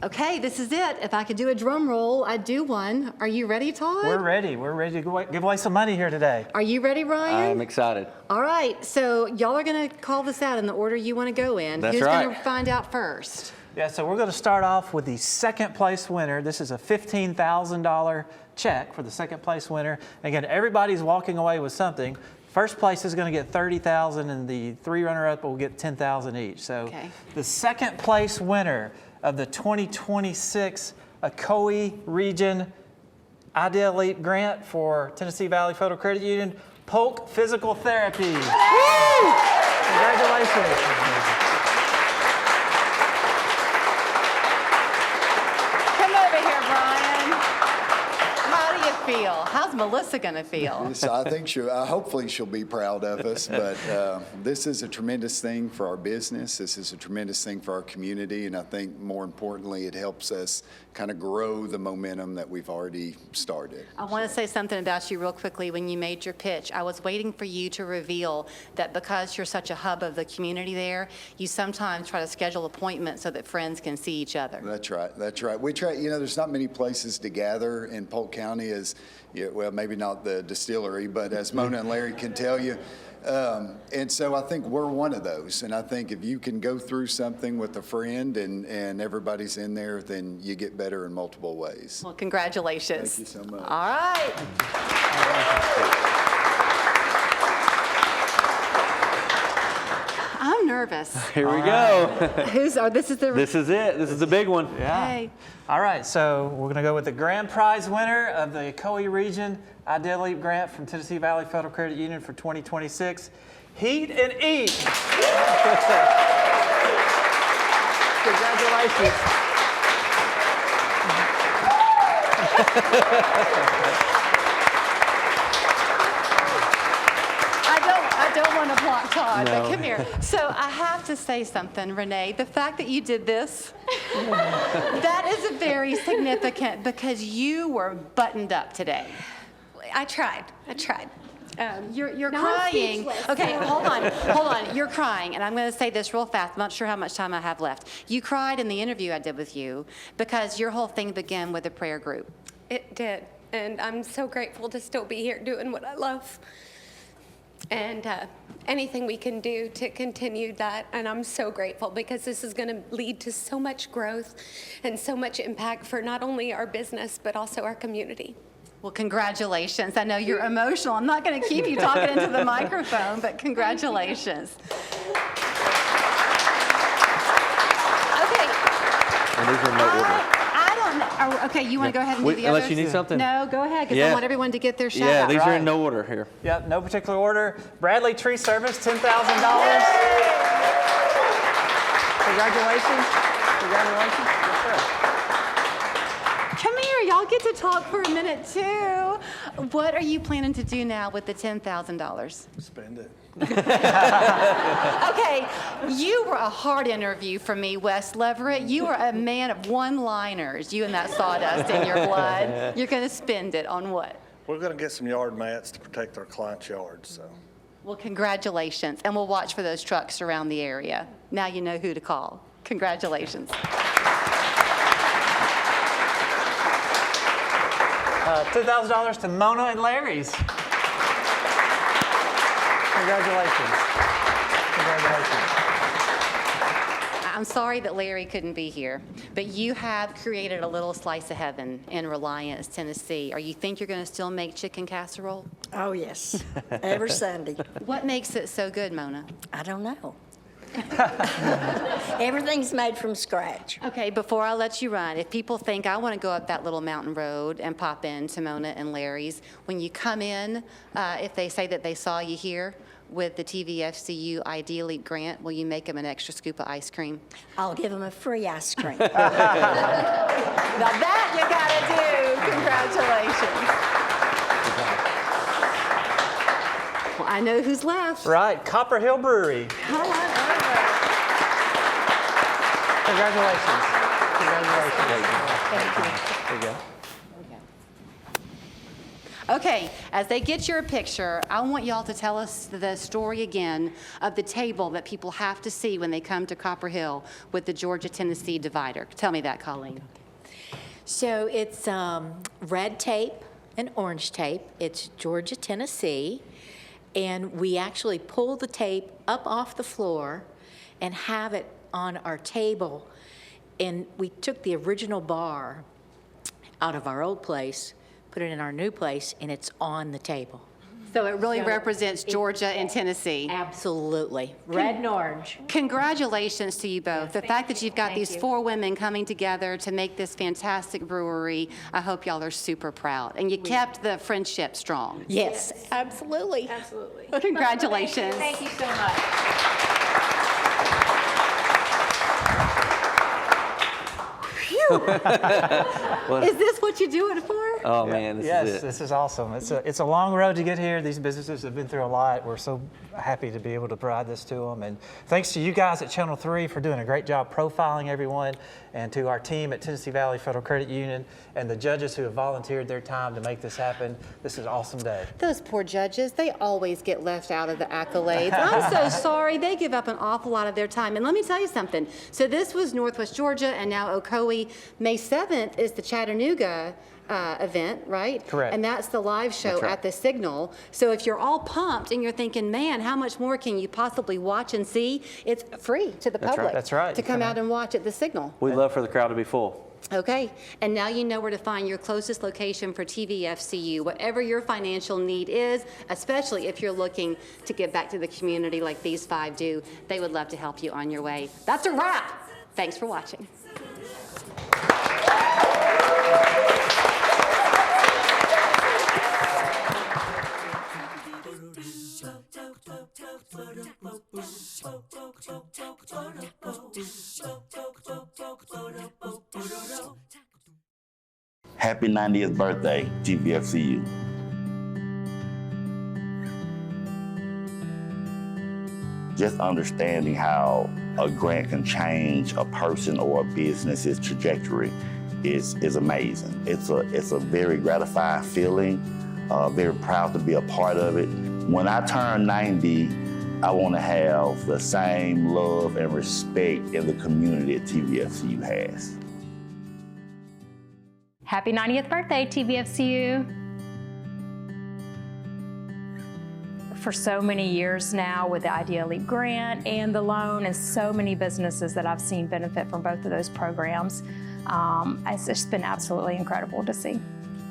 Okay, this is it. If I could do a drum roll, I'd do one. Are you ready, Todd? We're ready. We're ready to give away some money here today. Are you ready, Ryan? I'm excited. All right, so y'all are going to call this out in the order you want to go in. That's Who's right. going to find out first? Yeah, so we're going to start off with the second place winner. This is a $15,000 check for the second place winner. Again, everybody's walking away with something. First place is going to get $30,000 and the three runner-up will get $10,000 each. So the second place winner of the 2026 Ocoee Region Idea Leap Grant for Tennessee Valley Federal Credit Union, Polk Physical Therapy. Congratulations. Come over here, Brian. How do you feel? How's Melissa going to feel? So I think hopefully she'll be proud of us, but this is a tremendous thing for our business. This is a tremendous thing for our community, and I think more importantly, it helps us kind of grow the momentum that we've already started. I want to say something about you real quickly. When you made your pitch, I was waiting for you to reveal that because you're such a hub of the community there, you sometimes try to schedule appointments so that friends can see each other. That's right. That's right. We try, there's not many places to gather in Polk County as, well, maybe not the distillery, but as Mona and Larry can tell you. And so I think we're one of those. And I think if you can go through something with a friend and everybody's in there, then you get better in multiple ways. Well, congratulations. Thank you so much. All right. I'm nervous. Here we go. This is it. This is the big one. Yeah. Hey. All right, so we're going to go with the grand prize winner of the Ocoee Region Idea Leap Grant from Tennessee Valley Federal Credit Union for 2026, Heat and Eat. Congratulations. I don't want to block Todd, No. but come here. So I have to say something, Renee. The fact that you did this, that is very significant because you were buttoned up today. I tried. You're Now I'm crying. speechless. Okay, hold on. You're crying, and I'm going to say this real fast. I'm not sure how much time I have left. You cried in the interview I did with you because your whole thing began with a prayer group. It did, and I'm so grateful to still be here doing what I love. And anything we can do to continue that, and I'm so grateful because this is going to lead to so much growth and so much impact for not only our business, but also our community. Well, congratulations. I know you're emotional. I'm not going to keep you talking into the microphone, but congratulations. Okay. And these are in no order. Okay, you want to go ahead and do the Unless others? you need something? No, go ahead, because I want everyone to get their shout Yeah, out. these are in no order here. Yep, no particular order. Bradley Tree Service, $10,000. Congratulations. Congratulations. Yes, sir. Come here, y'all get to talk for a minute too. What are you planning to do now with the $10,000? Spend it. Okay, you were a hard interview for me, Wes Leverett. You are a man of one-liners. You and that sawdust in your blood. You're going to spend it on what? We're going to get some yard mats to protect our clients' yards. So. Well, congratulations, and we'll watch for those trucks around the area. Now you know who to call. Congratulations. $2,000 to Mona and Larry's. Congratulations. Congratulations. I'm sorry that Larry couldn't be here, but you have created a little slice of heaven in Reliance, Tennessee. Or you think you're going to still make chicken casserole? Oh, yes, every Sunday. What makes it so good, Mona? I don't know. Everything's made from scratch. Okay, before I let you run, if people think I want to go up that little mountain road and pop in to Mona and Larry's, when you come in, if they say that they saw you here with the TVFCU ID Elite grant, will you make them an extra scoop of ice cream? I'll give them a free ice cream. Now that you gotta do. Congratulations. Well, I know who's left. Right, Copper Hill Brewery. Come on over. Congratulations. Congratulations. Thank you. There you go. Okay, as they get your picture, I want y'all to tell us the story again of the table that people have to see when they come to Copper Hill with the Georgia-Tennessee divider. Tell me that, Colleen. So it's red tape and orange tape. It's Georgia, Tennessee. And we actually pull the tape up off the floor and have it on our table. And we took the original bar out of our old place, put it in our new place, and it's on the table. So it really represents Georgia and Tennessee. Absolutely. Red and orange. Congratulations to you both. The fact that you've got these four women coming together to make this fantastic brewery, I hope y'all are super proud. And you kept the friendship strong. Yes, absolutely. Absolutely. Congratulations. Thank you so much. Is this what you do it for? Oh man, this yes, is it. this is awesome. It's a long road to get here. These businesses have been through a lot. We're so happy to be able to provide this to them. And thanks to you guys at Channel 3 for doing a great job profiling everyone, and to our team at Tennessee Valley Federal Credit Union and the judges who have volunteered their time to make this happen. This is an awesome day. Those poor judges, they always get left out of the accolades. I'm so sorry. They give up an awful lot of their time. And let me tell you something. So this was Northwest Georgia and now Ocoee. May 7th is the Chattanooga event, right? Correct. And that's the live show at the Signal. So if you're all pumped and you're thinking, man, how much more can you possibly watch and see? It's free to the public. That's right. To come out and watch at the Signal. We'd love for the crowd to be full. Okay, and now you know where to find your closest location for TVFCU. Whatever your financial need is, especially if you're looking to give back to the community like these five do, they would love to help you on your way. That's a wrap. Thanks for watching. Happy 90th birthday, TVFCU. Just understanding how a grant can change a person or a business's trajectory is amazing. It's a very gratifying feeling, very proud to be a part of it. When I turn 90, I want to have the same love and respect in the community that TVFCU has. Happy 90th birthday, TVFCU. For so many years now with the ID Elite grant and the loan, and so many businesses that I've seen benefit from both of those programs. It's just been absolutely incredible to see.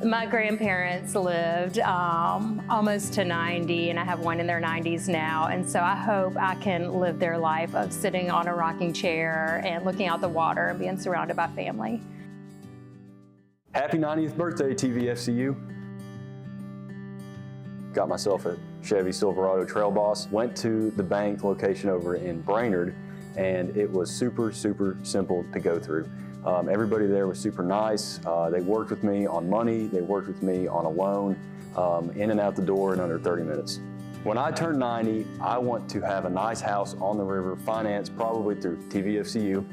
My grandparents lived almost to 90, and I have one in their 90s now, and so I hope I can live their life of sitting on a rocking chair and looking out the water and being surrounded by family. Happy 90th birthday, TVFCU. Got myself a Chevy Silverado Trail Boss. Went to the bank location over in Brainerd, and it was super, super simple to go through. Everybody there was super nice. They worked with me on money, they worked with me on a loan, in and out the door in under 30 minutes. When I turn 90, I want to have a nice house on the river, financed probably through TVFCU,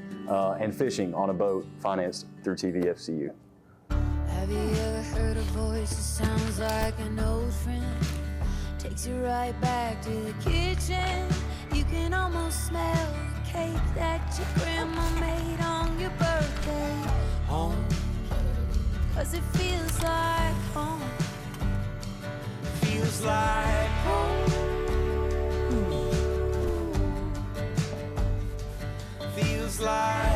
and fishing on a boat financed through TVFCU. Have you ever heard a voice that sounds like an old friend? Takes you right back to the kitchen. You can almost smell the cake that your grandma made on your birthday. Home, 'cause it feels like home. Feels like home. Feels like